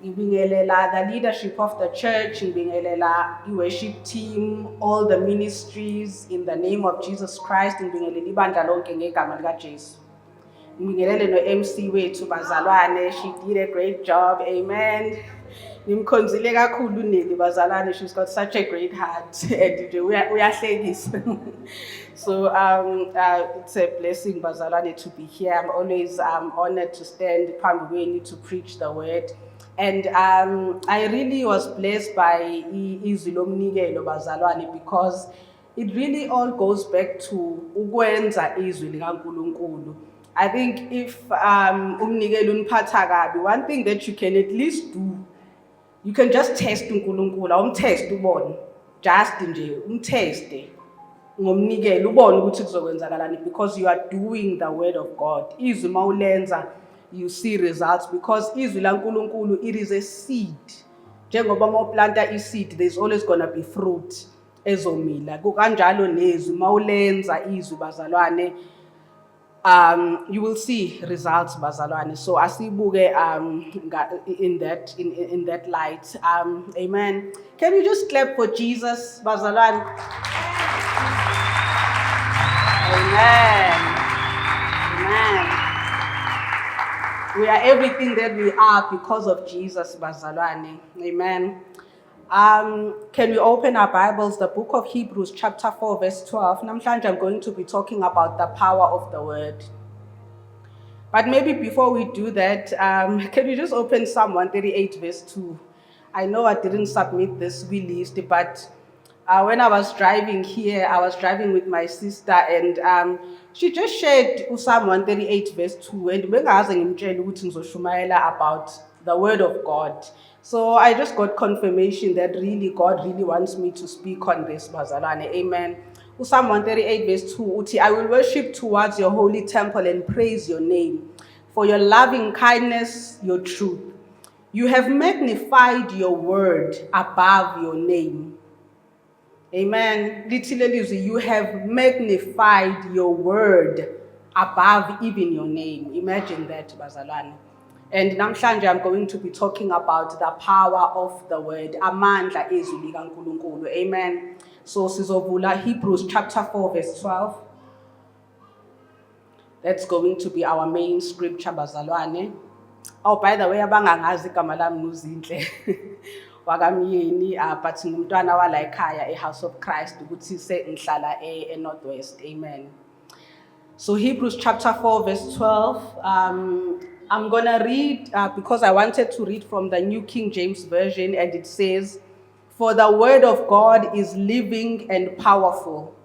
ngibingelela the leadership of the church, ngibingelela i-worship team, all the ministries in the name of Jesus Christ, ngibingelela ibandla lonke ngegama likaJesu. Ngibingelele no-MC wethu bazalwane, she did a great job, amen. Ngimkhonzile kakhulu uNeli bazalwane, she's got such a great heart and uyahlekisa. So it's a blessing bazalwane to be here. I'm always honored to stand phambi kwenu to preach the word. And I really was blessed by izwi lomnikelo bazalwane, because it really all goes back to ukwenza izwi likaNkulunkulu. I think if umnikelo uniphatha kabi, one thing that you can at least do, you can just test uNkulunkulu, awumtest ubone, just nje umteste ngomnikelo ubone ukuthi kuzokwenzakalani, because you are doing the word of God. Izwi mawulenza, you see results, because izwi laNkulunkulu, it is a seed. Njengoba mawuplanta iseed, there's always going to be fruit ezomila. Kanjalo nezwi mawulenza izwi bazalwane, you will see results bazalwane. So asibuke in that light. Amen. Can you just clap for Jesus bazalwane? Amen. Amen. We are everything that we are because of Jesus bazalwane. Amen. Can we open our Bibles, the book of Hebrews chapter 4 verse 12. Namhlanje I'm going to be talking about the power of the word. But maybe before we do that, can you just open Psalm 138 verse 2? I know I didn't submit this list, but when I was driving here, I was driving with my sister, and she just shared Psalm 138 verse 2, and bengaze ngimtshela ukuthi ngizoshumayela about the word of God. So I just got confirmation that really God really wants me to speak on this bazalwane. Amen. Psalm 138 verse 2 uthi, I will worship towards your holy temple and praise your name for your loving kindness, your truth. You have magnified your word above your name. Amen. Literally, you have magnified your word above even your name. Imagine that, bazalwane. And namhlanje I'm going to be talking about the power of the word. Amandla ezwi likaNkulunkulu. Amen. So sizovula Hebrews chapter 4 verse 12. That's going to be our main scripture bazalwane. Oh, by the way, abangangazi igama lami nguZinhle wakamyeni, but ngumntwana wala ekhaya eHouse of Christ ukuthi ngihlala eNorthwest. Amen. So Hebrews chapter 4 verse 12. I'm going to read because I wanted to read from the New King James Version, and it says, for the word of God is living and powerful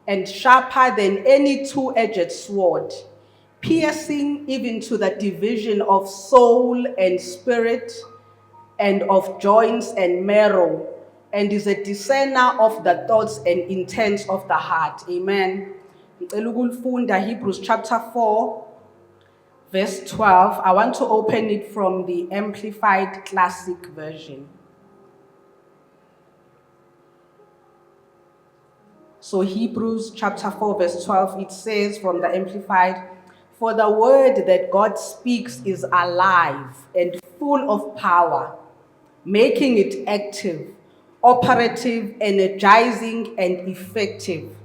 and sharper than any two-edged sword, piercing even to the division of soul and spirit and of joints and marrow, and is a discerner of the thoughts and intents of the heart. Amen. Hebrews chapter 4 verse 12. I want to open it from the Amplified Classic Version. So Hebrews chapter 4 verse 12, it says from the Amplified, for the word that God speaks is alive and full of power, making it active, operative, energizing, and effective.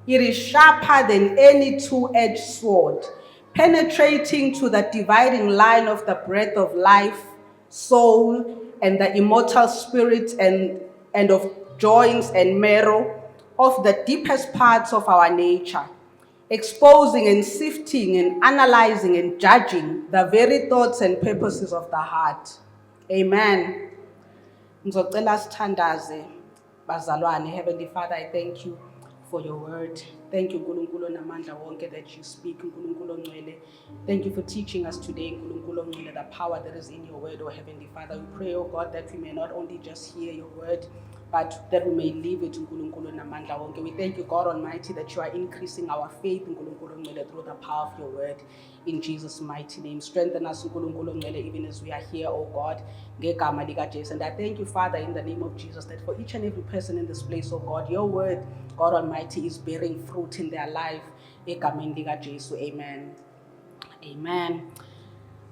It is sharper than any two-edged sword, penetrating to the dividing line of the breath of life, soul, and the immortal spirit, and of joints and marrow, of the deepest parts of our nature, exposing and sifting and analyzing and judging the very thoughts and purposes of the heart. Amen. Ngizocela sithandaze bazalwane. Heavenly Father, I thank you for your word. Thank you, Nkulunkulu namandla wonke, that you speak, Nkulunkulu ongcwele. Thank you for teaching us today, Nkulunkulu ongcwele, the power that is in your word, oh Heavenly Father. We pray, oh God, that we may not only just hear your word, but that we may live it, Nkulunkulu namandla wonke. We thank you, God Almighty, that you are increasing our faith, Nkulunkulu ongcwele, through the power of your word. In Jesus' mighty name, strengthen us, Nkulunkulu ongcwele, even as we are here, oh God. Ngegama likaJesu. And I thank you, Father, in the name of Jesus, that for each and every person in this place, oh God, your word, God Almighty, is bearing fruit in their life. Egameni likaJesu. Amen. Amen.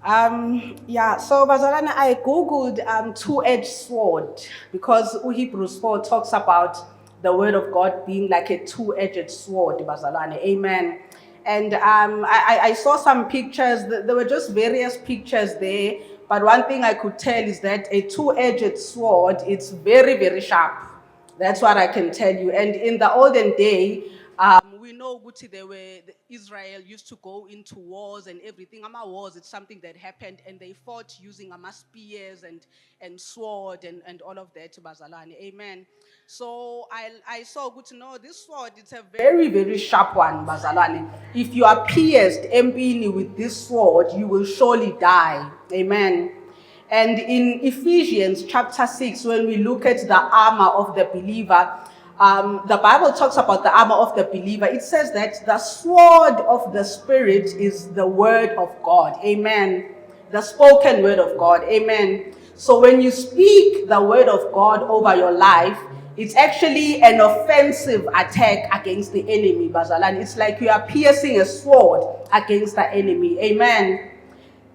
So bazalwane, I googled two-edged sword because Hebrews 4 talks about the word of God being like a two-edged sword, bazalwane. Amen. And I saw some pictures. There were just various pictures there, but one thing I could tell is that a two-edged sword, it's very, very sharp. That's what I can tell you. And in the olden day, we know Guti, Israel used to go into wars and everything. Wars, it's something that happened, and they fought using spears and sword and all of that, bazalwane. Amen. So I saw Guti, no, this sword, it's a very, very sharp one, bazalwane. If you are pierced empini with this sword, you will surely die. Amen. And in Ephesians chapter 6, when we look at the armor of the believer, the Bible talks about the armor of the believer. It says that the sword of the Spirit is the word of God. Amen. The spoken word of God. Amen. So when you speak the word of God over your life, it's actually an offensive attack against the enemy, Bazalan. It's like you are piercing a sword against the enemy. Amen.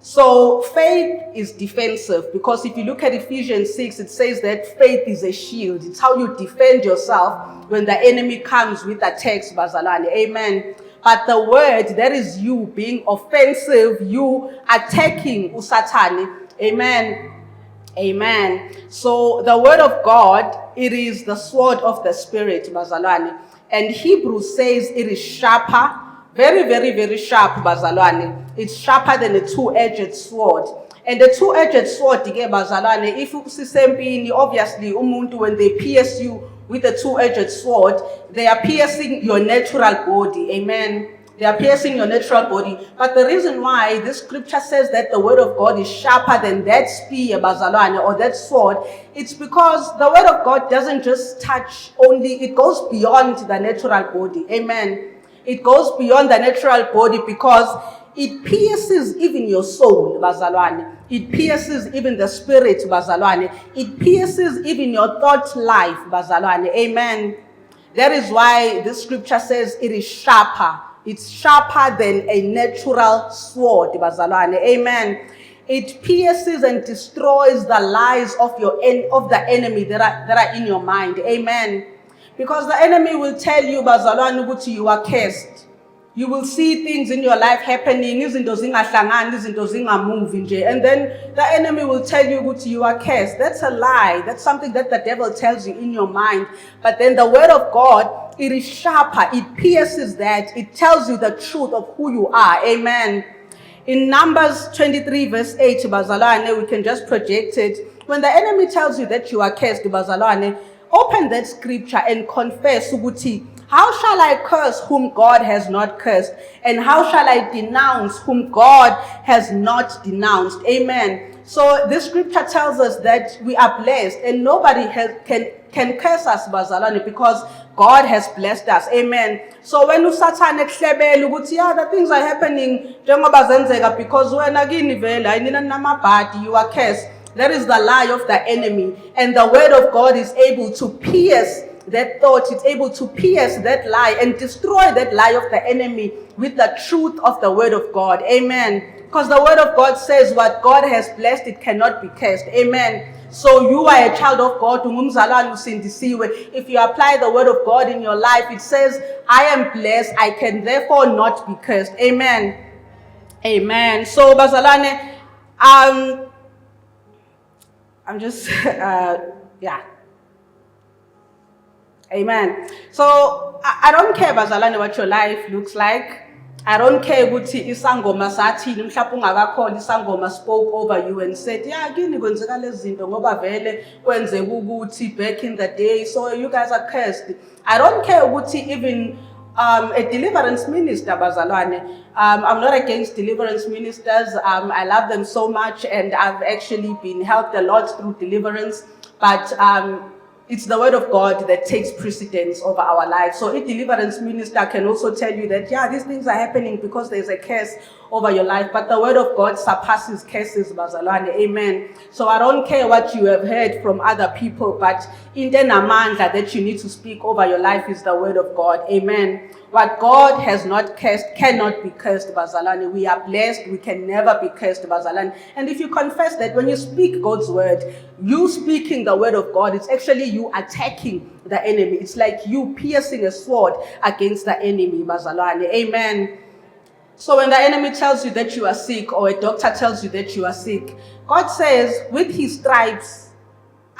So faith is defensive, because if you look at Ephesians 6, it says that faith is a shield. It's how you defend yourself when the enemy comes with attacks, bazalwane. Amen. But the word, that is you being offensive, you attacking usatani. Amen. Amen. So the word of God, it is the sword of the Spirit, bazalwane. And Hebrews says it is sharper, very, very, very sharp, bazalwane. It's sharper than a two-edged sword. And the two-edged sword, bazalwane, if you obviously, umuntu, when they pierce you with a two-edged sword, they are piercing your natural body. Amen. They are piercing your natural body. But the reason why this scripture says that the word of God is sharper than that spear, bazalwane, or that sword, it's because the word of God doesn't just touch only, it goes beyond the natural body. Amen. It goes beyond the natural body because it pierces even your soul, bazalwane. It pierces even the spirit, bazalwane. It pierces even your thought life, bazalwane. Amen. That is why this scripture says it is sharper. It's sharper than a natural sword, bazalwane. Amen. It pierces and destroys the lies of the enemy that are in your mind. Amen. Because the enemy will tell you, bazalwane, ukuthi you are cursed. You will see things in your life happening, izinto zingahlangani, izinto zingamove nje. And then the enemy will tell you ukuthi you are cursed. That's a lie. That's something that the devil tells you in your mind. But then the word of God, it is sharper. It pierces that. It tells you the truth of who you are. Amen. In Numbers 23 verse 8, bazalwane, we can just project it. When the enemy tells you that you are cursed, bazalwane, open that scripture and confess, ukuthi, how shall I curse whom God has not cursed? And how shall I denounce whom God has not denounced? Amen. So this scripture tells us that we are blessed and nobody can curse us, bazalwane, because God has blessed us. Amen. So when usathane kuhlebela ukuthi the things are happening njengoba zenzeka because wena kini vela inina namabhadi, you are cursed. That is the lie of the enemy. And the word of God is able to pierce that thought. It's able to pierce that lie and destroy that lie of the enemy with the truth of the word of God. Amen. Because the word of God says what God has blessed, it cannot be cursed. Amen. So you are a child of God. If you apply the word of God in your life, it says, I am blessed. I can therefore not be cursed. Amen. Amen. So bazalwane, I'm just, yeah. Amen. So I don't care, bazalwane, what your life looks like. I don't care ukuthi isangoma sathini, mhlawumbe ungakakhona isangoma spoke over you and said, kini kwenzeka lezi zinto ngoba vele kwenzeka ukuthi back in the day, so you guys are cursed. I don't care ukuthi even a deliverance minister, bazalwane. I'm not against deliverance ministers. I love them so much, and I've actually been helped a lot through deliverance. But it's the word of God that takes precedence over our lives. So a deliverance minister can also tell you that, these things are happening because there's a curse over your life, but the word of God surpasses curses, bazalwane. Amen. So I don't care what you have heard from other people, but in the namandla that you need to speak over your life is the word of God. Amen. What God has not cursed cannot be cursed, bazalwane. We are blessed. We can never be cursed, bazalwane. And if you confess that when you speak God's word, you speaking the word of God, it's actually you attacking the enemy. It's like you piercing a sword against the enemy, bazalwane. Amen. So when the enemy tells you that you are sick, or a doctor tells you that you are sick, God says, with his stripes,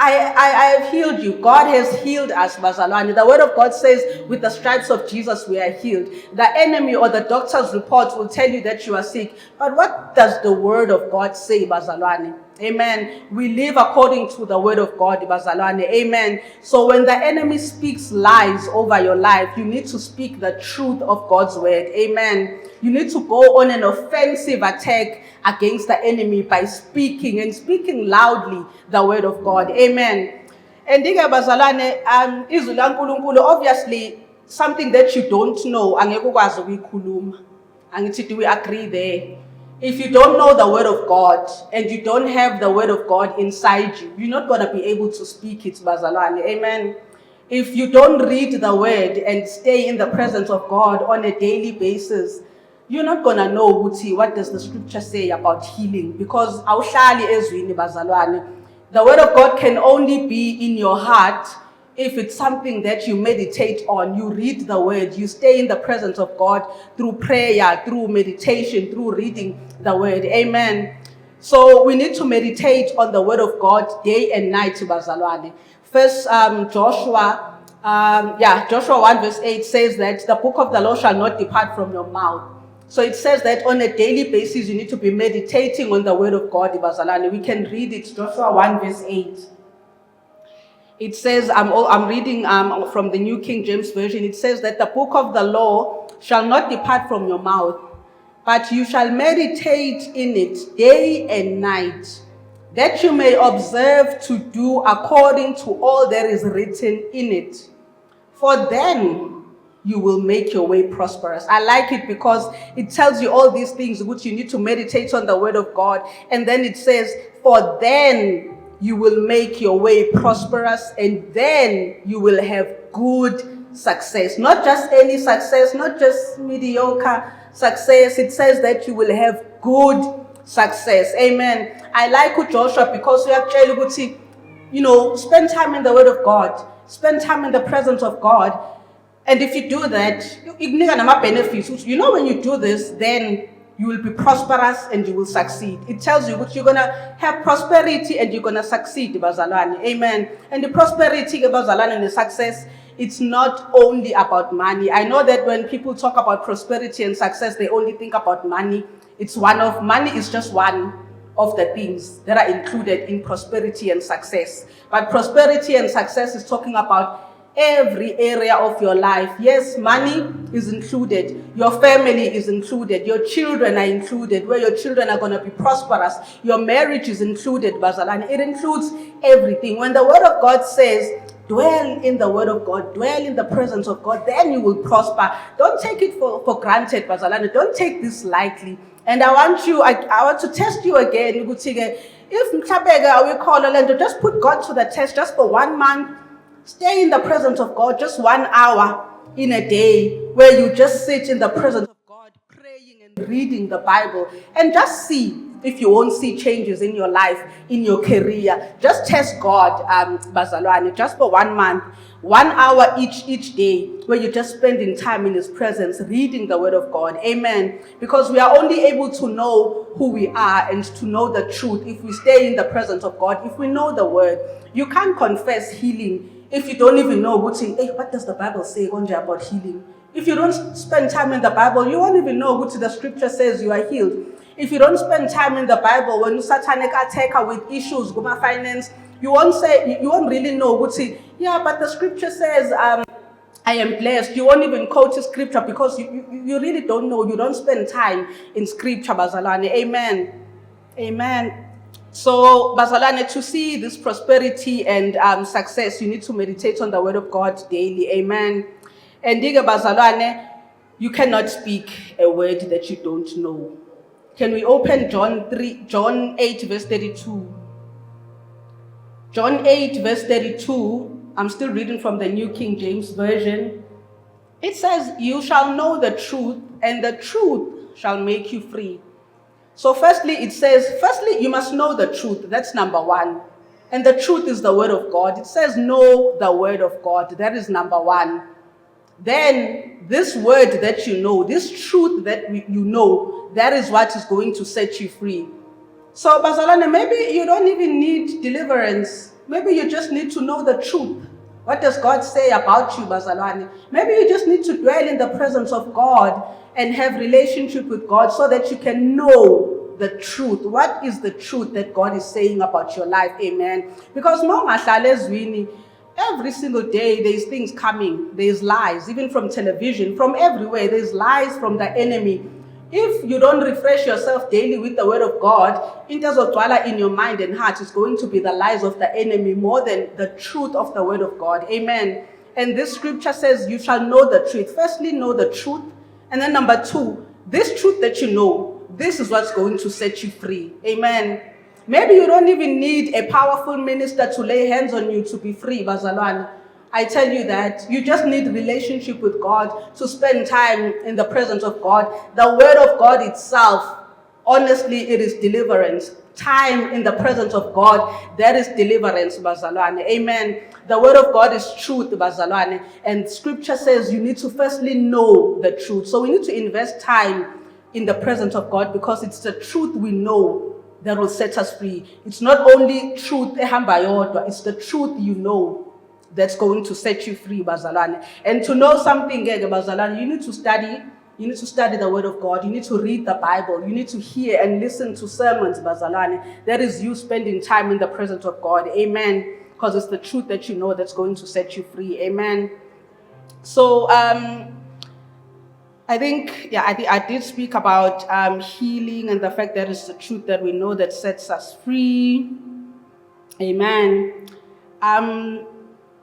I have healed you. God has healed us, bazalwane. The word of God says, with the stripes of Jesus, we are healed. The enemy or the doctor's report will tell you that you are sick. But what does the word of God say, bazalwane? Amen. We live according to the word of God, bazalwane. Amen. So when the enemy speaks lies over your life, you need to speak the truth of God's word. Amen. You need to go on an offensive attack against the enemy by speaking loudly the word of God. Amen. And bazalwane, izwi laNkulunkulu, obviously something that you don't know, angeke ukwazi ukuyikhuluma. Angithi, do we agree there? If you don't know the word of God and you don't have the word of God inside you, you're not going to be able to speak it, bazalwane. Amen. If you don't read the word and stay in the presence of God on a daily basis, you're not going to know what does the scripture say about healing, because awuhlali ezwini, bazalwane. The word of God can only be in your heart if it's something that you meditate on. You read the word, you stay in the presence of God through prayer, through meditation, through reading the word. Amen. So we need to meditate on the word of God day and night, bazalwane. First Joshua 1 verse 8 says that the book of the law shall not depart from your mouth. So it says that on a daily basis you need to be meditating on the word of God, bazalwane. We can read it, Joshua 1 verse 8. It says, I'm reading from the New King James Version. It says that the book of the law shall not depart from your mouth, but you shall meditate in it day and night, that you may observe to do according to all that is written in it. For then you will make your way prosperous. I like it because it tells you all these things which you need to meditate on the word of God. And then it says, for then you will make your way prosperous, and then you will have good success. Not just any success, not just mediocre success. It says that you will have good success. Amen. I like Joshua because we actually, spend time in the word of God. Spend time in the presence of God. And if you do that, you get benefits. When you do this, then you will be prosperous and you will succeed. It tells you that you're going to have prosperity and you're going to succeed, bazalwane. Amen. And the prosperity, bazalwane, and the success, it's not only about money. I know that when people talk about prosperity and success, they only think about money. Money is just one of the things that are included in prosperity and success. But prosperity and success is talking about every area of your life. Yes, money is included. Your family is included. Your children are included, where your children are going to be prosperous. Your marriage is included, bazalwane. It includes everything. When the word of God says, dwell in the word of God, dwell in the presence of God, then you will prosper. Don't take it for granted, bazalwane. Don't take this lightly. And I want to test you again. If we call just put God to the test just for 1 month. Stay in the presence of God just 1 hour in a day, where you just sit in the presence of God, praying and reading the Bible, and just see if you won't see changes in your life, in your career. Just test God, bazalwane, just for 1 month, 1 hour each day, where you just spend in time in his presence, reading the word of God. Amen. Because we are only able to know who we are and to know the truth if we stay in the presence of God, if we know the word. You can't confess healing if you don't even know what does the Bible say about healing. If you don't spend time in the Bible, you won't even know what the scripture says you are healed. If you don't spend time in the Bible, when you satanic attacker with issues, finance, you won't really know but the scripture says, I am blessed. You won't even quote the scripture because you really don't know. You don't spend time in scripture, bazalwane. Amen. Amen. So, bazalwane, to see this prosperity and success, you need to meditate on the word of God daily. Amen. And bazalwane, you cannot speak a word that you don't know. Can we open John 8 verse 32? John 8 verse 32, I'm still reading from the New King James Version. It says, you shall know the truth, and the truth shall make you free. So firstly, it says, you must know the truth. That's number one. And the truth is the word of God. It says, know the word of God. That is number one. Then this word that you know, this truth that you know, that is what is going to set you free. So Bazalwane, maybe you don't even need deliverance. Maybe you just need to know the truth. What does God say about you, Bazalwane? Maybe you just need to dwell in the presence of God and have relationship with God so that you can know the truth. What is the truth that God is saying about your life? Amen. Because every single day there's things coming. There's lies, even from television, from everywhere. There's lies from the enemy. If you don't refresh yourself daily with the word of God, in terms of dwella in your mind and heart, it's going to be the lies of the enemy more than the truth of the word of God. Amen. And this scripture says you shall know the truth. Firstly, know the truth. And then number two, this truth that you know, this is what's going to set you free. Amen. Maybe you don't even need a powerful minister to lay hands on you to be free, Bazalwane. I tell you that you just need relationship with God, to spend time in the presence of God. The word of God itself, honestly, it is deliverance. Time in the presence of God, that is deliverance, Bazalwane. Amen. The word of God is truth, Bazalwane. And scripture says you need to firstly know the truth. So we need to invest time in the presence of God, because it's the truth we know that will set us free. It's not only truth, it's the truth you know that's going to set you free, Bazalwane. And to know something, Bazalwane, you need to study. You need to study the word of God. You need to read the Bible. You need to hear and listen to sermons, Bazalwane. That is you spending time in the presence of God. Amen. Because it's the truth that you know that's going to set you free. Amen. So, I think I did speak about healing and the fact that it's the truth that we know that sets us free. Amen.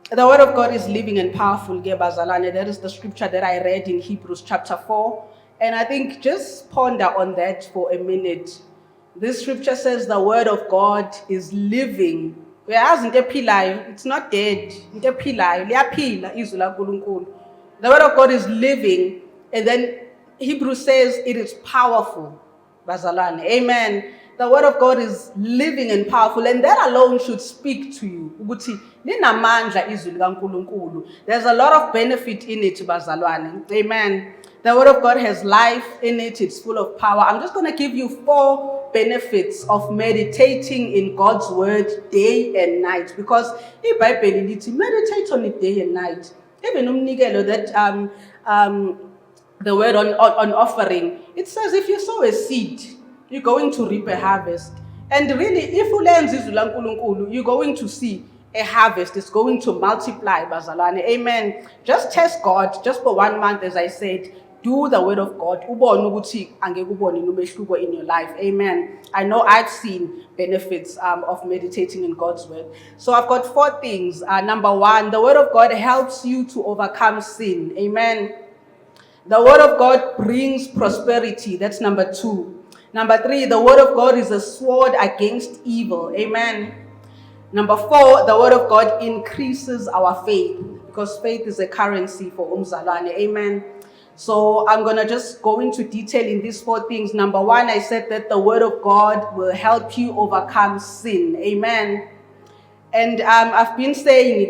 The word of God is living and powerful, Bazalwane. That is the scripture that I read in Hebrews chapter 4. And I think just ponder on that for a minute. This scripture says the word of God is living. It's not dead. The word of God is living. And then Hebrews says it is powerful, Bazalwane. Amen. The word of God is living and powerful, and that alone should speak to you. There's a lot of benefit in it, Bazalwane. Amen. The word of God has life in it. It's full of power. I'm just going to give you 4 benefits of meditating in God's word day and night, because in Bible meditate on it day and night. Even that the word on offering, it says if you sow a seed, you're going to reap a harvest. And really, if you learn, you're going to see a harvest. It's going to multiply, Bazalwane. Amen. Just test God, just for 1 month, as I said. Do the word of God. In your life. Amen. I know I've seen benefits of meditating in God's word. So I've got 4 things. Number 1, the word of God helps you to overcome sin. Amen. The word of God brings prosperity. That's number 2. Number 3, the word of God is a sword against evil. Amen. Number 4, the word of God increases our faith, because faith is a currency for Umzalwane. Amen. So I'm going to just go into detail in these 4 things. Number 1, I said that the word of God will help you overcome sin. Amen. And I've been saying,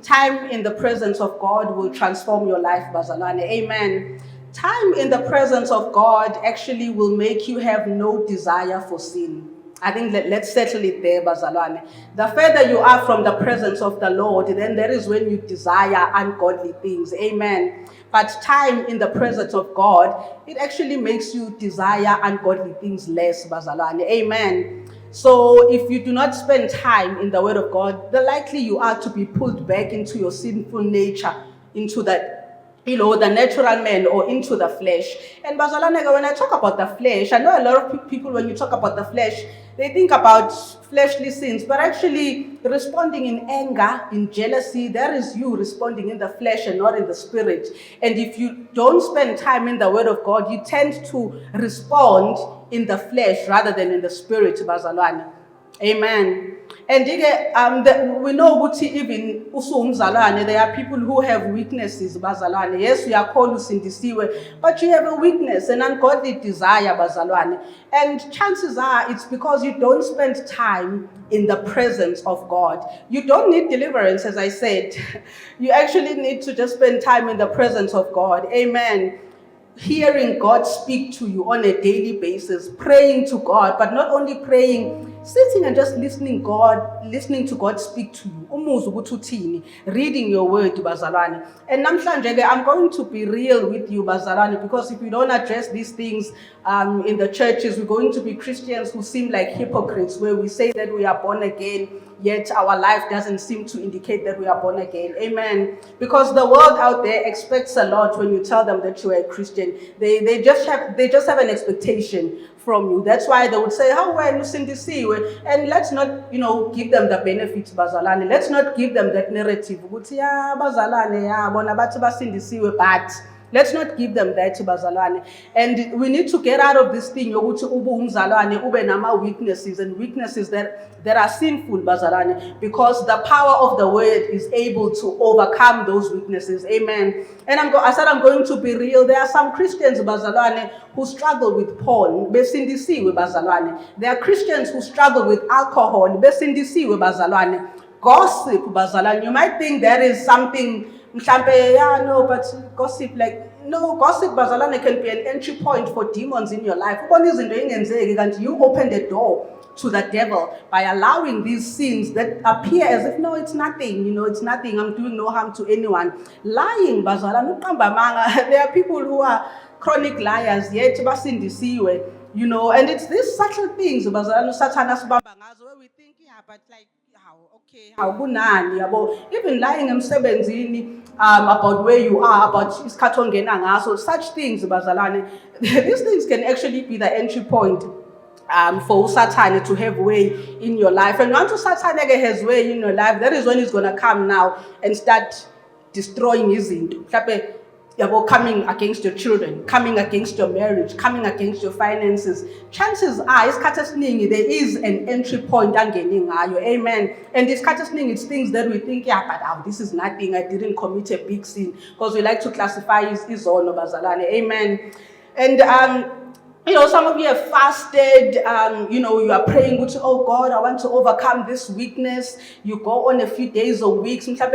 time in the presence of God will transform your life, Bazalwane. Amen. Time in the presence of God actually will make you have no desire for sin. I think let's settle it there, Bazalwane. The further you are from the presence of the Lord, then that is when you desire ungodly things. Amen. But time in the presence of God, it actually makes you desire ungodly things less, Bazalwane. Amen. So if you do not spend time in the word of God, the likely you are to be pulled back into your sinful nature, into that, the natural man, or into the flesh. And Bazalwane, when I talk about the flesh, I know a lot of people, when you talk about the flesh, they think about fleshly sins, but actually responding in anger, in jealousy, that is you responding in the flesh and not in the spirit. And if you don't spend time in the word of God, you tend to respond in the flesh rather than in the spirit, bazalwane. Amen. And we know ukuthi even usungumzalwane, there are people who have weaknesses, bazalwane. Yes, we are called usindisiwe, but you have a weakness, an ungodly desire, bazalwane. And chances are it's because you don't spend time in the presence of God. You don't need deliverance, as I said. You actually need to just spend time in the presence of God. Amen. Hearing God speak to you on a daily basis, praying to God, but not only praying, sitting and just listening to God speak to you. Umuzwa ukuthi uthini, reading your word, bazalwane. And namhlanje I'm going to be real with you, bazalwane, because if we don't address these things in the churches, we're going to be Christians who seem like hypocrites, where we say that we are born again, yet our life doesn't seem to indicate that we are born again. Amen. Because the world out there expects a lot when you tell them that you are a Christian. They just have an expectation from you. That's why they would say, how are you sindisiwe? And let's not, give them the benefits, bazalwane. Let's not give them that narrative. Yeah, bazalwane, yeah, bona bathi basindisiwe, but let's not give them that, bazalwane. And we need to get out of this thing yokuthi ubu umzalwane ube nama weaknesses, and weaknesses that are sinful, bazalwane, because the power of the word is able to overcome those weaknesses. Amen. And I said I'm going to be real. There are some Christians, bazalwane, who struggle with porn, besindisiwe, bazalwane. There are Christians who struggle with alcohol, besindisiwe, bazalwane. Gossip, bazalwane. You might think that is something, no, but gossip, gossip, bazalwane, can be an entry point for demons in your life. You open the door to the devil by allowing these sins that appear as if, no, it's nothing, it's nothing, I'm doing no harm to anyone. Lying, bazalwane, there are people who are chronic liars, yet basindisiwe, and it's these subtle things, bazalwane, where we think, yeah, but how kunani yabo, even lying emsebenzini about where you are, about isikhathi ongena ngaso, such things, bazalwane. These things can actually be the entry point for Satan to have way in your life. And once Satan has way in your life, that is when he's going to come now and start destroying his into. Coming against your children, coming against your marriage, coming against your finances. Chances are, there is an entry point. Amen. And it's things that we think, yeah, but this is nothing. I didn't commit a big sin, because we like to classify his own, bazalwane. Amen. And some of you have fasted, you are praying, oh God, I want to overcome this weakness. You go on a few days or weeks, powerful,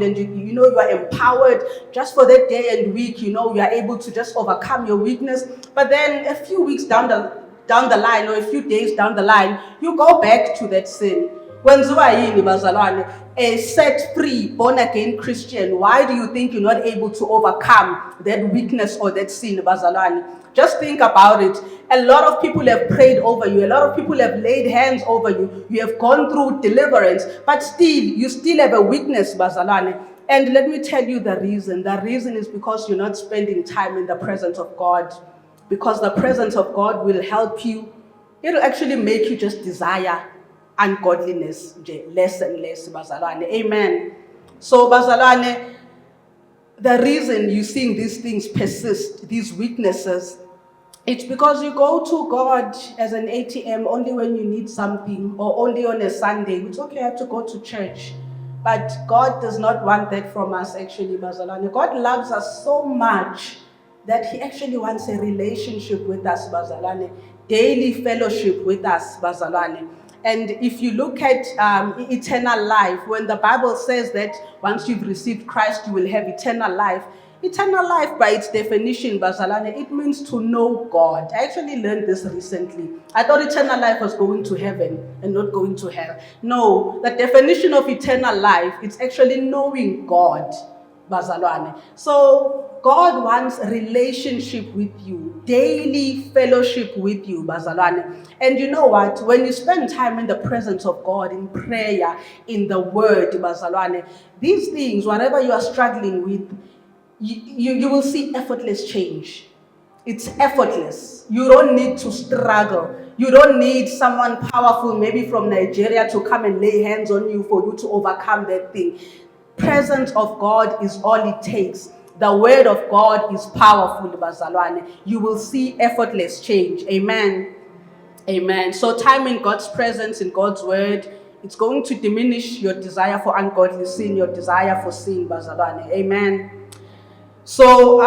and you are empowered just for that day and week, you are able to just overcome your weakness. But then a few weeks down the line, or a few days down the line, you go back to that sin. When bazalwane, a set free, born again Christian, why do you think you're not able to overcome that weakness or that sin, bazalwane? Just think about it. A lot of people have prayed over you. A lot of people have laid hands over you. You have gone through deliverance, but you still have a weakness, bazalwane. And let me tell you the reason. The reason is because you're not spending time in the presence of God. Because the presence of God will help you. It'll actually make you just desire ungodliness less and less, bazalwane. Amen. So, bazalwane, the reason you're seeing these things persist, these weaknesses, it's because you go to God as an ATM only when you need something, or only on a Sunday. It's okay, I have to go to church. But God does not want that from us, actually, bazalwane. God loves us so much that He actually wants a relationship with us, bazalwane. Daily fellowship with us, bazalwane. And if you look at eternal life, when the Bible says that once you've received Christ, you will have eternal life. Eternal life, by its definition, bazalwane, it means to know God. I actually learned this recently. I thought eternal life was going to heaven and not going to hell. No, the definition of eternal life, it's actually knowing God, bazalwane. So God wants a relationship with you, daily fellowship with you, bazalwane. And you know what? When you spend time in the presence of God, in prayer, in the word, bazalwane, these things, whatever you are struggling with, you will see effortless change. It's effortless. You don't need to struggle. You don't need someone powerful, maybe from Nigeria, to come and lay hands on you for you to overcome that thing. Presence of God is all it takes. The word of God is powerful, bazalwane. You will see effortless change. Amen. Amen. So time in God's presence, in God's word, it's going to diminish your desire for ungodly sin, your desire for sin, bazalwane. Amen. So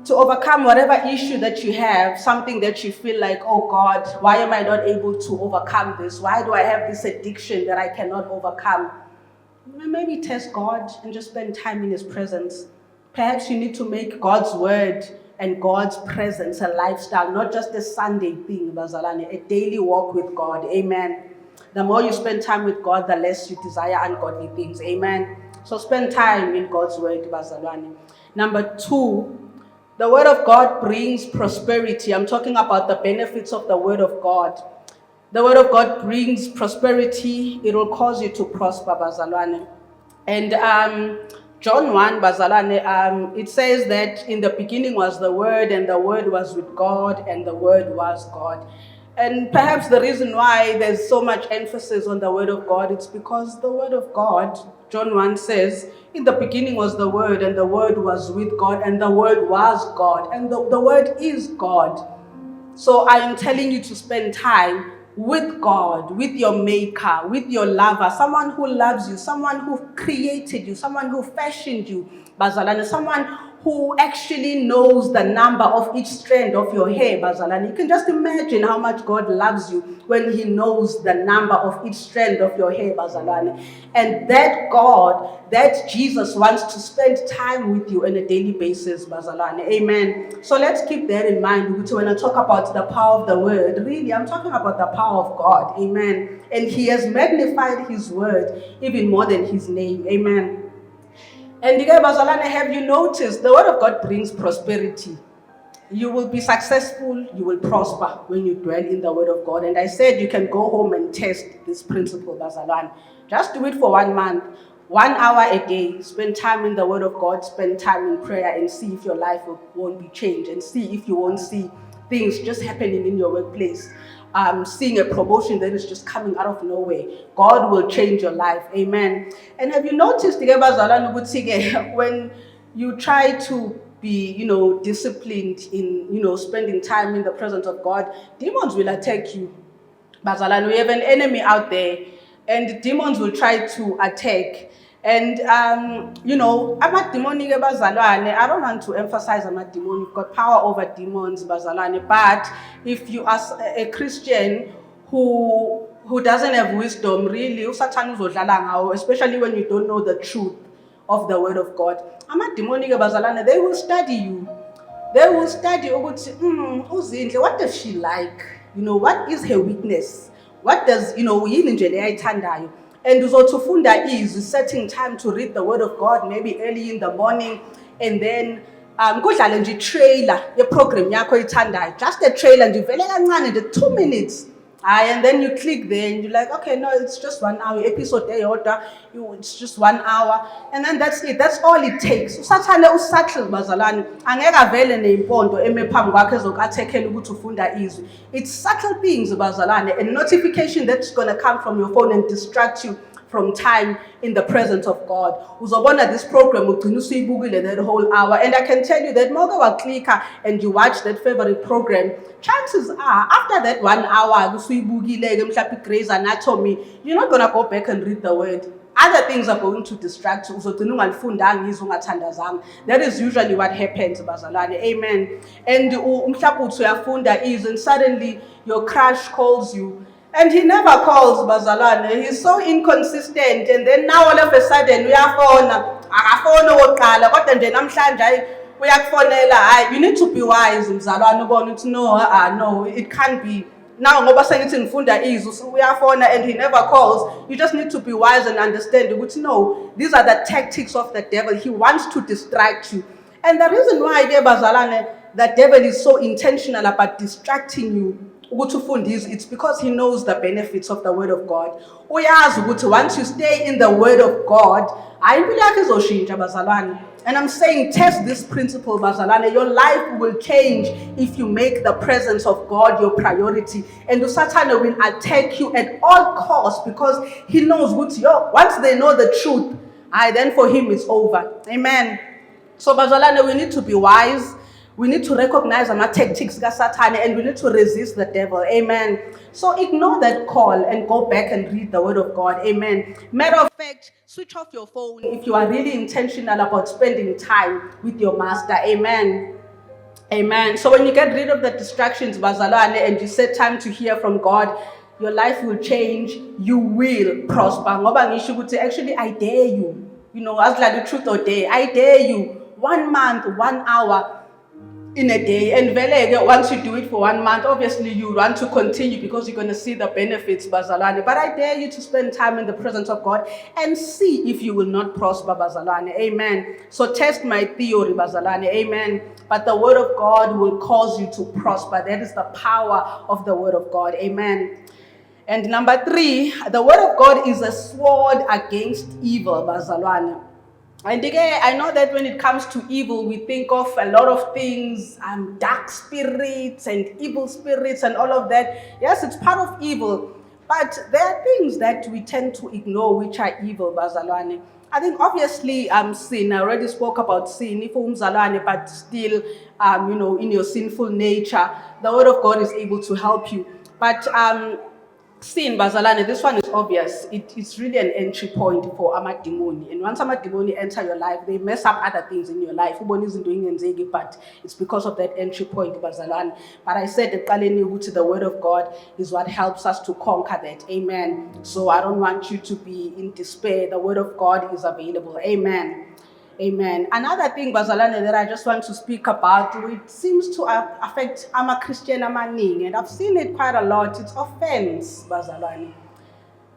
to overcome whatever issue that you have, something that you feel like, oh God, why am I not able to overcome this? Why do I have this addiction that I cannot overcome? Maybe test God and just spend time in His presence. Perhaps you need to make God's word and God's presence a lifestyle, not just a Sunday thing, bazalwane, a daily walk with God. Amen. The more you spend time with God, the less you desire ungodly things. Amen. So spend time in God's word, bazalwane. Number 2, the word of God brings prosperity. I'm talking about the benefits of the word of God. The word of God brings prosperity. It will cause you to prosper, bazalwane. And John 1, bazalwane, it says that in the beginning was the word, and the word was with God, and the word was God. And perhaps the reason why there's so much emphasis on the word of God, it's because the word of God, John 1 says, in the beginning was the word, and the word was with God, and the word was God, and the word is God. So I am telling you to spend time with God, with your maker, with your lover, someone who loves you, someone who created you, someone who fashioned you, bazalwane, someone who actually knows the number of each strand of your hair, bazalwane. You can just imagine how much God loves you when He knows the number of each strand of your hair, bazalwane. And that God, that Jesus wants to spend time with you on a daily basis, bazalwane. Amen. So let's keep that in mind. When I talk about the power of the word, really, I'm talking about the power of God. Amen. And He has magnified His word even more than His name. Amen. And bazalwane, have you noticed the word of God brings prosperity? You will be successful, you will prosper when you dwell in the word of God. And I said you can go home and test this principle, bazalwane. Just do it for 1 month, 1 hour a day. Spend time in the word of God, spend time in prayer, and see if your life won't be changed, and see if you won't see things just happening in your workplace. Seeing a promotion that is just coming out of nowhere. God will change your life. Amen. And have you noticed, when you try to be, disciplined in, spending time in the presence of God, demons will attack you. Bazalwane, we have an enemy out there, and demons will try to attack. And amademonic bazalwane, I don't want to emphasize amademonic, got power over demons, bazalwane. But if you are a Christian who doesn't have wisdom, really, uSatan uzodlala ngawo, especially when you don't know the truth of the word of God. Amademonic bazalwane, they will study you. They will study uZindle, what does she like? What is her weakness? What does, yini nje le ayithandayo? And uzotufunda is setting time to read the word of God, maybe early in the morning, and then kudlale nje trailer ye-program yakho oyithandayo, just a trailer nje vele kancane nje 2 minutes. And then you click there and you're like, okay, no, it's just 1 hour, episode order, it's just 1 hour, and then that's it. That's all it takes. Usathane usattle bazalwane, angeke avele neimpondo eme phambi kwakhe ezokathekela ukuthi ufunda izwi. It's subtle things bazalwane, a notification that's going to come from your phone and distract you from time in the presence of God. Uzobona this program ugcina usuyibukile that whole hour, and I can tell you that moga wa clicker and you watch that favorite program, chances are after that 1 hour usuyibukile ke mhlawumbe Grey's Anatomy, you're not going to go back and read the word. Other things are going to distract you. Uzogcina ungalifundanga izwi ungathandazanga. That is usually what happens, bazalwane. Amen. And mhlawumbe uyafunda izwi and suddenly your crush calls you. And he never calls, bazalwane. He's so inconsistent. And then now all of a sudden, akafona oqala, kodwa nje namhlanje uyakufonela. You need to be wise, mzalwane, ubone ukuthi no, it can't be. Now ngoba sengithi ngifunda izwi uyafona and he never calls. You just need to be wise and understand ukuthi no, these are the tactics of the devil. He wants to distract you. And the reason why, bazalwane, the devil is so intentional about distracting you, it's because he knows the benefits of the word of God. Once you stay in the word of God, and I'm saying test this principle, bazalwane. Your life will change if you make the presence of God your priority. And Satan will attack you at all costs because he knows once they know the truth, then for him it's over. Amen. So bazalwane, we need to be wise. We need to recognize our tactics Satan, and we need to resist the devil. Amen. So ignore that call and go back and read the word of God. Amen. Matter of fact, switch off your phone if you are really intentional about spending time with your master. Amen. Amen. So when you get rid of the distractions, bazalwane, and you set time to hear from God, your life will change. You will prosper. Ngoba ngisho ukuthi, actually, I dare you. You know, as like the truth or dare. I dare you. 1 month, 1 hour in a day. And velege, once you do it for 1 month, obviously you want to continue because you're going to see the benefits, bazalwane. But I dare you to spend time in the presence of God and see if you will not prosper, bazalwane. Amen. So test my theory, bazalwane. Amen. But the word of God will cause you to prosper. That is the power of the word of God. Amen. And number 3, the word of God is a sword against evil, bazalwane. And again, I know that when it comes to evil, we think of a lot of things, dark spirits and evil spirits and all of that. Yes, it's part of evil. But there are things that we tend to ignore which are evil, bazalwane. I think obviously sin. I already spoke about sin, but still, in your sinful nature, the word of God is able to help you. But sin, bazalwane, this one is obvious. It's really an entry point for amadimoni. And once amadimoni enter your life, they mess up other things in your life. Ubona isn't doing enzeki, but it's because of that entry point, bazalwane. But I said the word of God is what helps us to conquer that. Amen. So I don't want you to be in despair. The word of God is available. Amen. Amen. Another thing, bazalwane, that I just want to speak about, it seems to affect Christian amaning, and I've seen it quite a lot. It's offense, bazalwane.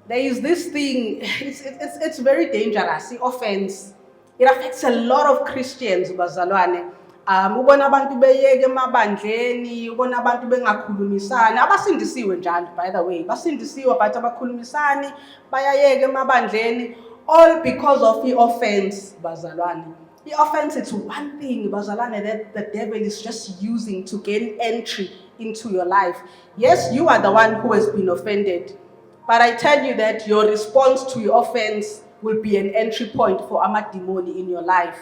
There is this thing, it's very dangerous, the offense. It affects a lot of Christians, bazalwane. Ubona abantu beyeke emabandleni, ubona abantu bengakhulumisani, abasindisiwe njalo, by the way, basindisiwe but abakhulumisani, bayayeke emabandleni. All because of the offense, bazalwane. The offense is one thing, bazalwane, that the devil is just using to gain entry into your life. Yes, you are the one who has been offended. But I tell you that your response to your offense will be an entry point for amadimoni in your life.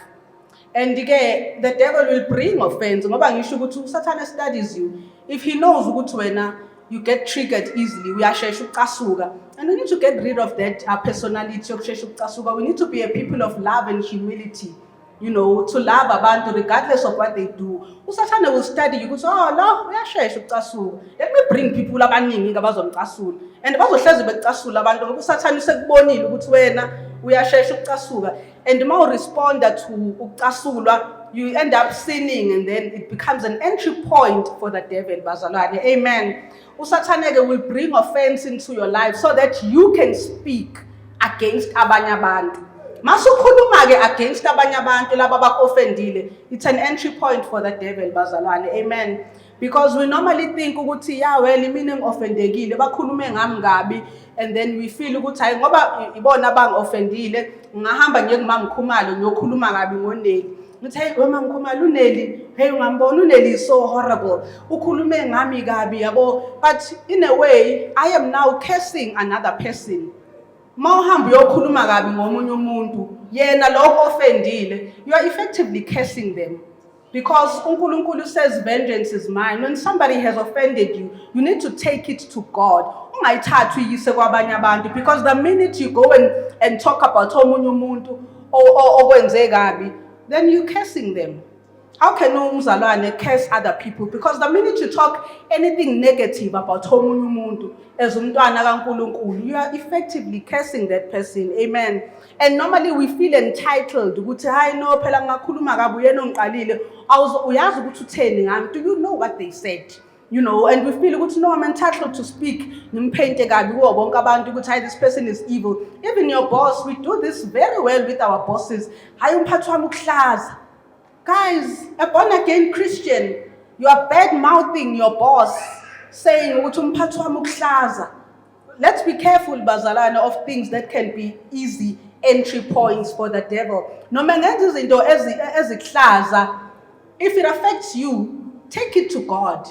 And again, the devil will bring offense. Ngoba ngisho ukuthi Satan studies you. If he knows ukuthi wena you get triggered easily, uyashesha ukucasuka. And we need to get rid of that personality yokushesha ukucasuka. We need to be a people of love and humility. You know, to love abantu regardless of what they do. Usathane will study you ukuthi, oh no, uyashesha ukucasuka. Let me bring people abaningi abazomcasula. And bazohlezi becasula abantu ngoba usathane usekubonile ukuthi wena uyashesha ukucasuka. And the more you respond to ukucasulwa, you end up sinning, and then it becomes an entry point for the devil, bazalwane. Amen. Usathane will bring offense into your life so that you can speak against abanye abantu. Masukhuluma ke against abanye abantu laba bakoffendile, it's an entry point for the devil, bazalwane. Amen. Because we normally think ukuthi mina ngioffendekile bakhulume ngami kabi, and then we feel ukuthi hayi ngoba ibona abangoffendile ngahamba ngiye kuMama Khumalo ngiyokhuluma kabi ngoNeli. Ngithi hey Mama Khumalo uNeli, hey ungambona uNeli is so horrible, ukhulume ngami kabi yabo. But in a way I am now cursing another person. Mawuhamba uyokhuluma kabi ngomunye umuntu yena lo offendile, you are effectively cursing them. Because uNkulunkulu says vengeance is mine. When somebody has offended you, you need to take it to God. Because the minute you go and talk about omunye umuntu okwenze kabi, then you're cursing them. How can umzalwane curse other people? Because the minute you talk anything negative about omunye umuntu as umntwana kaNkulunkulu, you are effectively cursing that person. Amen. And normally we feel entitled ukuthi hayi no phela ngakhuluma kabi uyena ongiqalile, uyazi ukuthi utheni ngami. Do you know what they said? You know, and we feel ukuthi no, I'm entitled to speak. Ngimphente kabi kubo bonke abantu ukuthi hayi this person is evil. Even your boss, we do this very well with our bosses. Hayi umphathi wami ukuhlaza. Guys, a born-again Christian, you are bad-mouthing your boss, saying, let's be careful, bazalwane, of things that can be easy entry points for the devil. If it affects you, take it to God.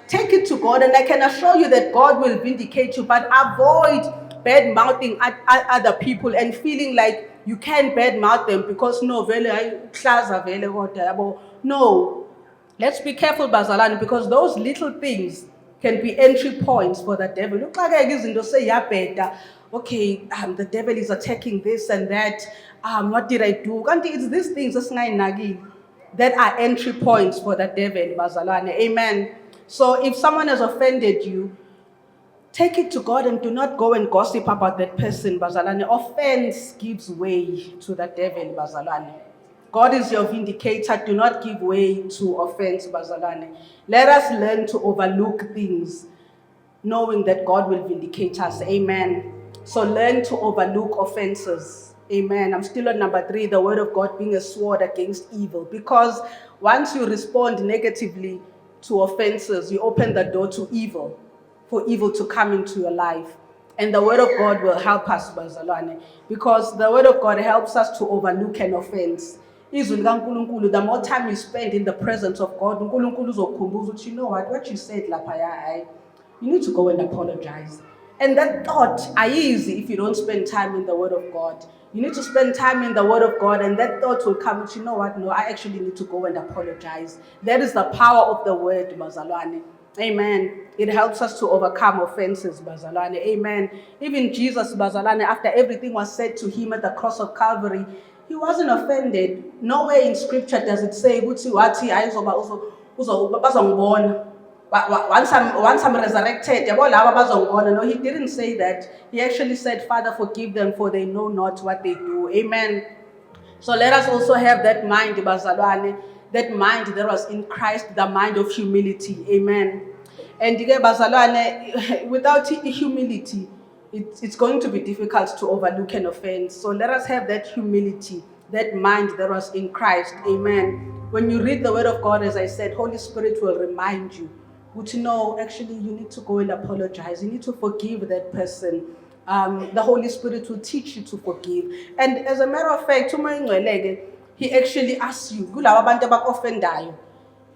Take it to God, and I can assure you that God will vindicate you, but avoid bad mouthing other people and feeling like you can't bad mouth them because no, vele hlaza vele kodwa yabo. No, let's be careful, bazalwane, because those little things can be entry points for the devil. Look like izinto seyabheda. Okay, the devil is attacking this and that. What did I do? Kanti it's these things that are entry points for the devil, bazalwane. Amen. So if someone has offended you, take it to God and do not go and gossip about that person, bazalwane. Offense gives way to the devil, bazalwane. God is your vindicator. Do not give way to offense, bazalwane. Let us learn to overlook things, knowing that God will vindicate us. Amen. So learn to overlook offenses. Amen. I'm still on number 3, the word of God being a sword against evil. Because once you respond negatively to offenses, you open the door to evil, for evil to come into your life. And the word of God will help us, bazalwane, because the word of God helps us to overlook an offense. The more time you spend in the presence of God, you know what you said, you need to go and apologize. And that thought are easy if you don't spend time in the Word of God. You need to spend time in the Word of God, and that thought will come. You know what? No, I actually need to go and apologize. That is the power of the Word, bazalwane. Amen. It helps us to overcome offenses, bazalwane. Amen. Even Jesus, bazalwane, after everything was said to him at the cross of Calvary, he wasn't offended. Nowhere in Scripture does it say, once I'm resurrected, no, he didn't say that. He actually said, Father, forgive them, for they know not what they do. Amen. So let us also have that mind, bazalwane, that mind that was in Christ, the mind of humility. Amen. And bazalwane, without humility, it's going to be difficult to overlook an offense. So let us have that humility, that mind that was in Christ. Amen. When you read the word of God, as I said, Holy Spirit will remind you, which no, actually you need to go and apologize. You need to forgive that person. The Holy Spirit will teach you to forgive. And as a matter of fact, he actually asks you,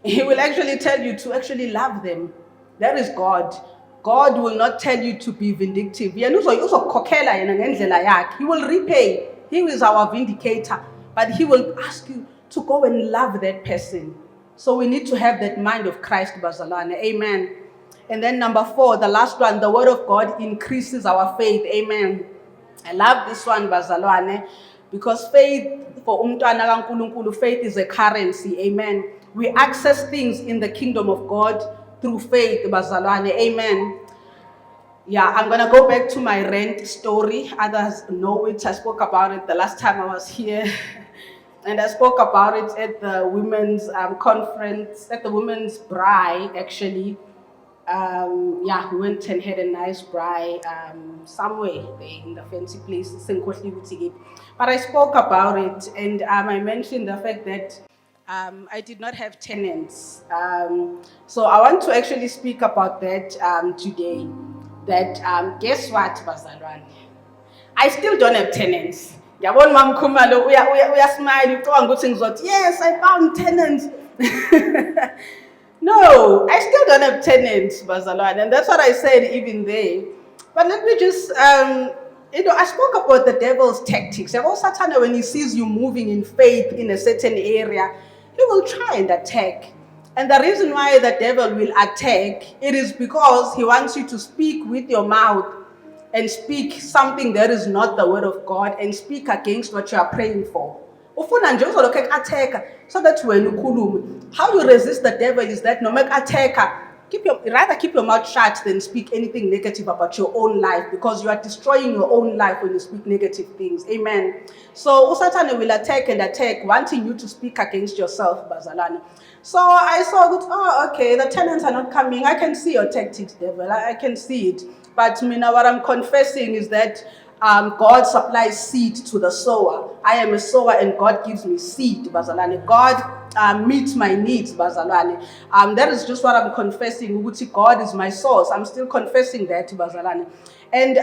he will actually tell you to actually love them. That is God. God will not tell you to be vindictive. He will repay. He is our vindicator. But he will ask you to go and love that person. So we need to have that mind of Christ, bazalwane. Amen. And then number 4, the last one, the word of God increases our faith. Amen. I love this one, bazalwane, because faith, for umntwana kaNkulunkulu, faith is a currency. Amen. We access things in the kingdom of God through faith, bazalwane. Amen. Yeah, I'm going to go back to my rent story. Others know it. I spoke about it the last time I was here. And I spoke about it at the women's conference, at the women's braai, actually. We went and had a nice braai somewhere there in the fancy place. But I spoke about it, and I mentioned the fact that I did not have tenants. So I want to actually speak about that today. That guess what, bazalwane? I still don't have tenants. Yabona mamkhumalo uyasmile ucabanga ukuthi ngizothi yes, I found tenants. No, I still don't have tenants, bazalwane, and that's what I said even there. But let me just I spoke about the devil's tactics. Satan, when he sees you moving in faith in a certain area, he will try and attack. And the reason why the devil will attack, it is because he wants you to speak with your mouth and speak something that is not the word of God and speak against what you are praying for. So that when you khulume, how you resist the devil is that no make attacker, rather keep your mouth shut than speak anything negative about your own life, because you are destroying your own life when you speak negative things. Amen. So Satan will attack and attack, wanting you to speak against yourself, bazalwane. So I saw that, okay, the tenants are not coming. I can see your tactics, devil. I can see it. But what I'm confessing is that God supplies seed to the sower. I am a sower and God gives me seed, bazalwane. God meets my needs, bazalwane. That is just what I'm confessing. God is my source. I'm still confessing that, bazalwane. And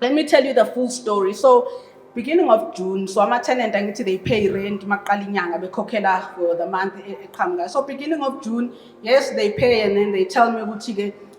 let me tell you the full story. So, beginning of June, so I'm a tenant, and they pay rent, for the month. So beginning of June, yes, they pay, and then they tell me,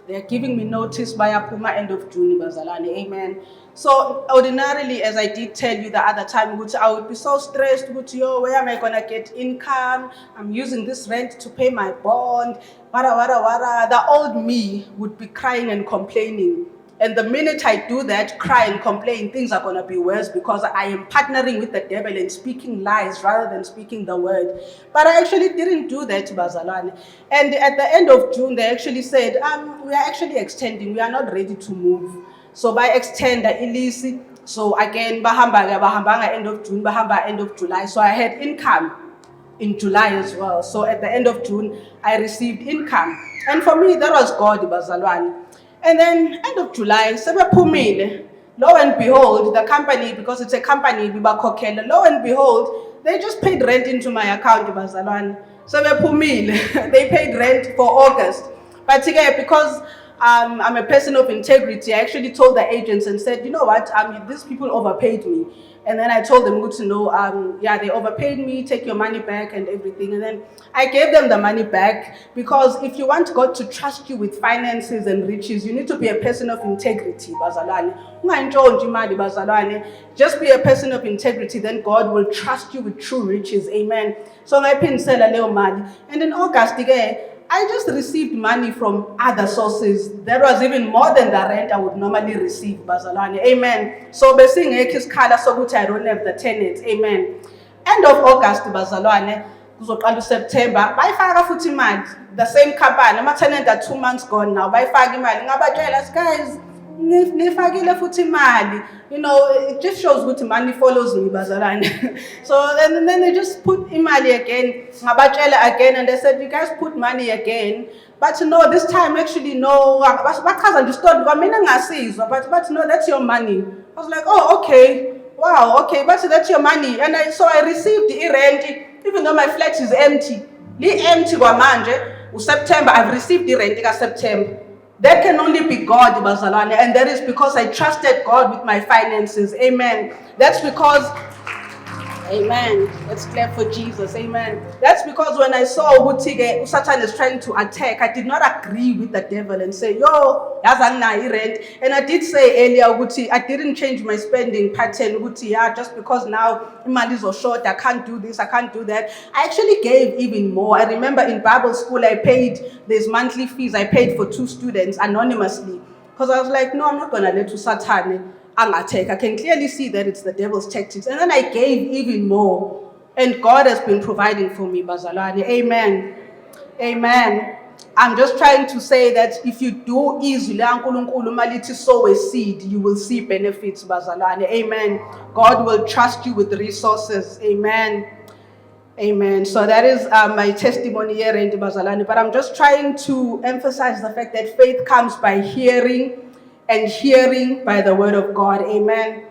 They're giving me notice by Puma end of June, bazalwane. Amen. So ordinarily, as I did tell you the other time, I would be so stressed, yo, where am I gonna get income? I'm using this rent to pay my bond. Wara. The old me would be crying and complaining. And the minute I do that, cry and complain, things are going to be worse because I am partnering with the devil and speaking lies rather than speaking the word. But I actually didn't do that, bazalwane. And at the end of June, they actually said, we are actually extending. We are not ready to move. So by extend the ilisi, so again, bahamba end of June, bahamba end of July. So I had income in July as well. So at the end of June, I received income. And for me, that was God, bazalwane. And then end of July, sebephumile. Lo and behold, the company, because it's a company, lo and behold, they just paid rent into my account, bazalwane. Sebephumile. They paid rent for August. But again, because I'm a person of integrity, I actually told the agents and said, you know what, these people overpaid me. And then I told them, good to know, they overpaid me, take your money back and everything. And then I gave them the money back because if you want God to trust you with finances and riches, you need to be a person of integrity, bazalwane. Just be a person of integrity, then God will trust you with true riches. Amen. So I pinsela leo mali. And in August, I just received money from other sources. That was even more than the rent I would normally receive, bazalwane. Amen. So besing ekhiskhala sokuthi I don't have the tenants. Amen. End of August, bazalwane, kuzoqala September, bayifaka futhi imali. The same company, ama-tenant are 2 months gone now. Bayifaka imali. Ngabatshela, guys, nifakile futhi imali. You know, it just shows what money follows me, bazalwane. So then they just put imali again, ngabatshela again, and they said, you guys put money again. But no, this time actually no, because understood, but no, that's your money. I was like, oh, okay, wow, okay, but that's your money. And so I received the rent, even though my flat is empty. Empty kwamanje, September, I've received the rent in September. That can only be God, bazalwane, and that is because I trusted God with my finances. Amen. That's because, amen. Let's clap for Jesus. Amen. That's because when I saw Satan is trying to attack, I did not agree with the devil and say, yo, rent. And I did say earlier, I didn't change my spending pattern, just because now money is short, I can't do this, I can't do that. I actually gave even more. I remember in Bible school, there's monthly fees, I paid for 2 students anonymously. Because I was like, no, I'm not going to let Satan attack. I can clearly see that it's the devil's tactics. And then I gave even more. And God has been providing for me, bazalwane. Amen. Amen. I'm just trying to say that if you do easily, sow a seed, you will see benefits, bazalwane. Amen. God will trust you with resources. Amen. Amen. So that is my testimony here, bazalwane. But I'm just trying to emphasize the fact that faith comes by hearing, and hearing by the word of God. Amen.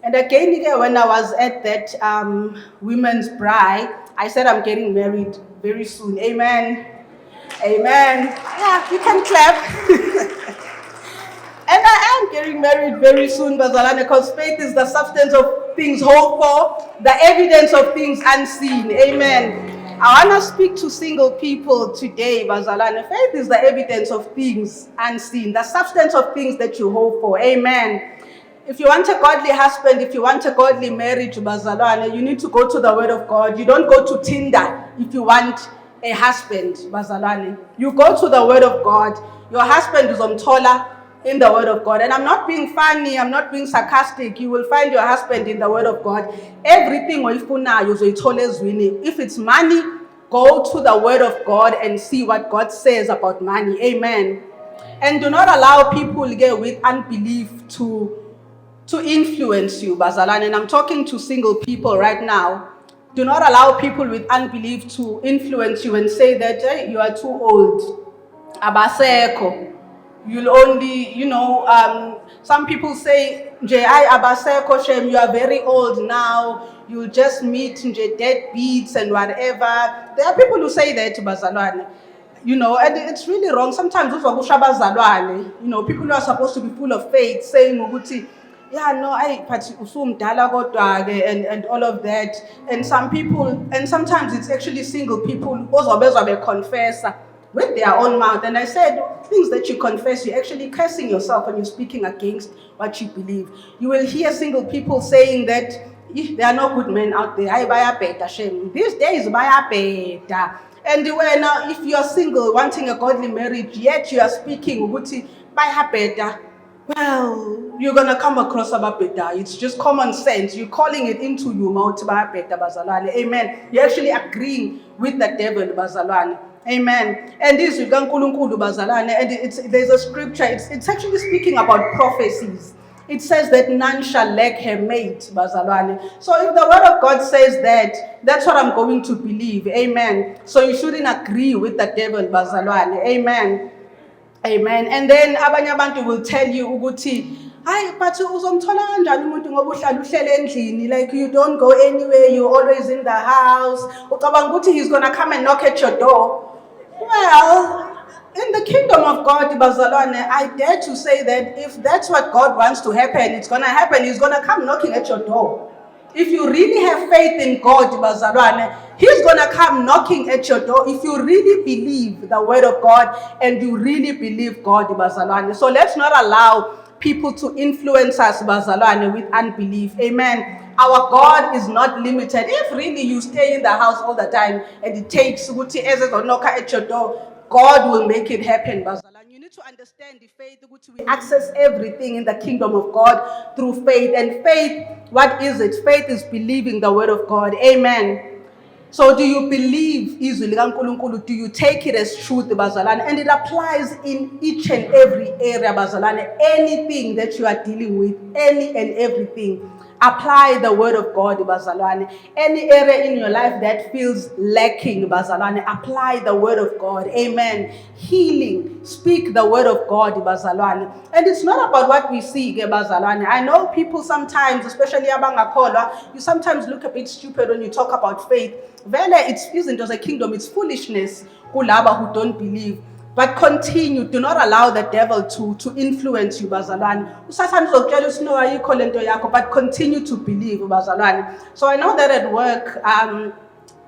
And again, when I was at that women's bride, I said I'm getting married very soon. Amen. Amen. Yeah, you can clap. And I am getting married very soon, bazalwane, because faith is the substance of things hoped for, the evidence of things unseen. Amen. I want to speak to single people today, bazalwane. Faith is the evidence of things unseen, the substance of things that you hope for. Amen. If you want a godly husband, if you want a godly marriage, bazalwane, you need to go to the word of God. You don't go to Tinder if you want a husband, bazalwane. You go to the word of God. Your husband is umthola in the word of God. And I'm not being funny, I'm not being sarcastic. You will find your husband in the word of God. Everything if it's money, go to the word of God and see what God says about money. Amen. And do not allow people with unbelief to influence you, bazalwane. And I'm talking to single people right now. Do not allow people with unbelief to influence you and say that, hey, you are too old. Abaseko. You'll only, some people say, abaseko shem, you are very old now. You'll just meet dead beats and whatever. There are people who say that to bazalwane. And it's really wrong. Sometimes people who are supposed to be full of faith saying, yeah, no, and all of that. And sometimes it's actually single people who confess. with their own mouth. And I said, things that you confess, you're actually cursing yourself when you're speaking against what you believe. You will hear single people saying that there are no good men out there. Shame. These days, bayabheda. And if you're single, wanting a godly marriage, yet you are speaking, bayabheda, well, you're going to come across ababheda. It's just common sense. You're calling it into your mouth, bayabheda, bazalwane. Amen. You're actually agreeing with the devil, bazalwane. Amen. And this is Nkulunkulu, bazalwane. And there's a scripture. It's actually speaking about prophecies. It says that none shall lack her mate, bazalwane. So if the word of God says that, that's what I'm going to believe. Amen. So you shouldn't agree with the devil, bazalwane. Amen. Amen. And then abanye abantu will tell you ukuthi, "Hayi, but uzomthola kanjani umuntu ngoba uhlala uhlele endlini, like you don't go anywhere, you're always in the house. Ucabanga ukuthi he's going to come and knock at your door?" Well, in the kingdom of God, bazalwane, I dare to say that if that's what God wants to happen, it's going to happen. He's going to come knocking at your door. If you really have faith in God, bazalwane, He's going to come knocking at your door if you really believe the word of God and you really believe God, bazalwane. So let's not allow people to influence us, bazalwane, with unbelief. Amen. Our God is not limited. If really you stay in the house all the time and it takes ukuthi eze knock at your door, God will make it happen, bazalwane. You need to understand the faith, we access everything in the kingdom of God through faith. And faith, what is it? Faith is believing the word of God. Amen. So do you believe izwi likaNkulunkulu? Do you take it as truth, bazalwane? And it applies in each and every area, bazalwane. Anything that you are dealing with, any and everything, apply the word of God, bazalwane. Any area in your life that feels lacking, bazalwane, apply the word of God. Amen. Healing, speak the word of God, bazalwane. And it's not about what we see, bazalwane. I know people sometimes, especially abangakholwa, you sometimes look a bit stupid when you talk about faith. Vele, it isn't as a kingdom, it's foolishness kulaba who don't believe. But continue, do not allow the devil to influence you, bazalwane. But continue to believe, bazalwane. So I know that at work,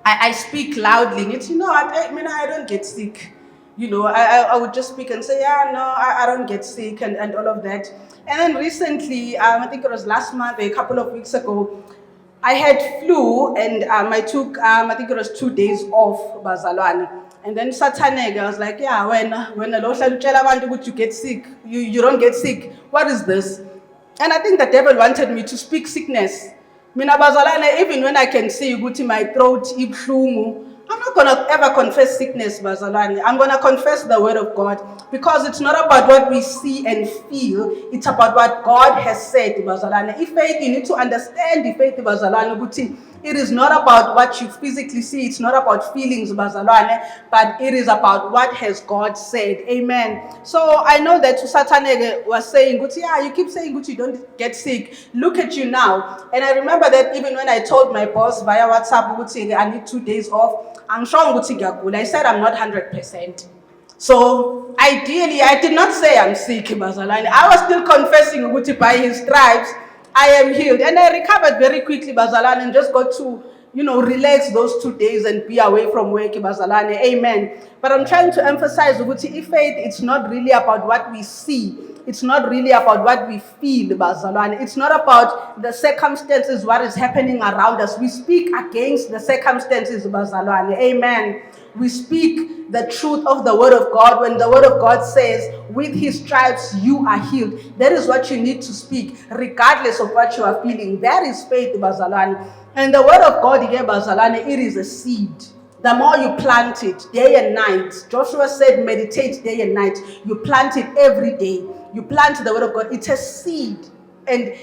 I speak loudly. It's, I don't get sick. I would just speak and say, yeah, no, I don't get sick and all of that. And then recently, I think it was last month, a couple of weeks ago, I had flu and I took, I think it was 2 days off, bazalwane. And then Saturday, I was like, yeah, when the Lord said, you get sick, you don't get sick. What is this? And I think the devil wanted me to speak sickness. Mina bazalwane, even when I can see my throat ibhlungu, I'm not going to ever confess sickness, bazalwane. I'm going to confess the word of God, because it's not about what we see and feel. It's about what God has said, bazalwane. If faith, you need to understand the faith, bazalwane. It is not about what you physically see. It's not about feelings, bazalwane, but it is about what has God said. Amen. So I know that Satanege was saying, yeah, you keep saying you don't get sick. Look at you now. And I remember that even when I told my boss via WhatsApp, I need 2 days off, I'm sure I said I'm not 100%. So ideally, I did not say I'm sick, bazalwane. I was still confessing by his stripes I am healed. And I recovered very quickly, bazalwane, and just got to, relax those 2 days and be away from work, bazalwane. Amen. But I'm trying to emphasize, if faith, it's not really about what we see. It's not really about what we feel, bazalwane. It's not about the circumstances, what is happening around us. We speak against the circumstances, bazalwane. Amen. We speak the truth of the word of God. When the word of God says, with his stripes you are healed, that is what you need to speak, regardless of what you are feeling. That is faith, bazalwane. And the word of God, bazalwane, it is a seed. The more you plant it day and night, Joshua said, meditate day and night. You plant it every day. You plant the word of God. It's a seed. And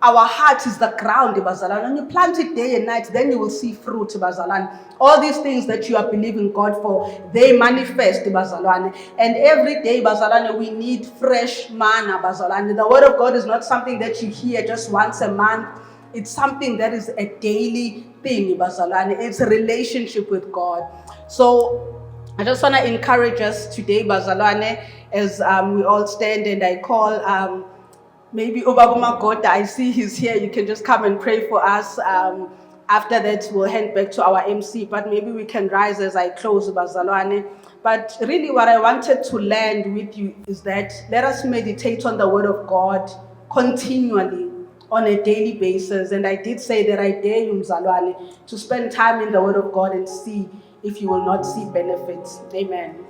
our heart is the ground, bazalwane. When you plant it day and night, then you will see fruit, bazalwane. All these things that you are believing God for, they manifest, bazalwane. And every day, bazalwane, we need fresh manna, bazalwane. The word of God is not something that you hear just once a month. It's something that is a daily thing, bazalwane. It's a relationship with God. So I just want to encourage us today, bazalwane, as we all stand and I call maybe Obabuma God, I see he's here. You can just come and pray for us. After that, we'll hand back to our MC, but maybe we can rise as I close, Bazalwane. But really, what I wanted to land with you is that let us meditate on the Word of God continually on a daily basis. And I did say that I dare you, Mzalwane, to spend time in the Word of God and see if you will not see benefits. Amen.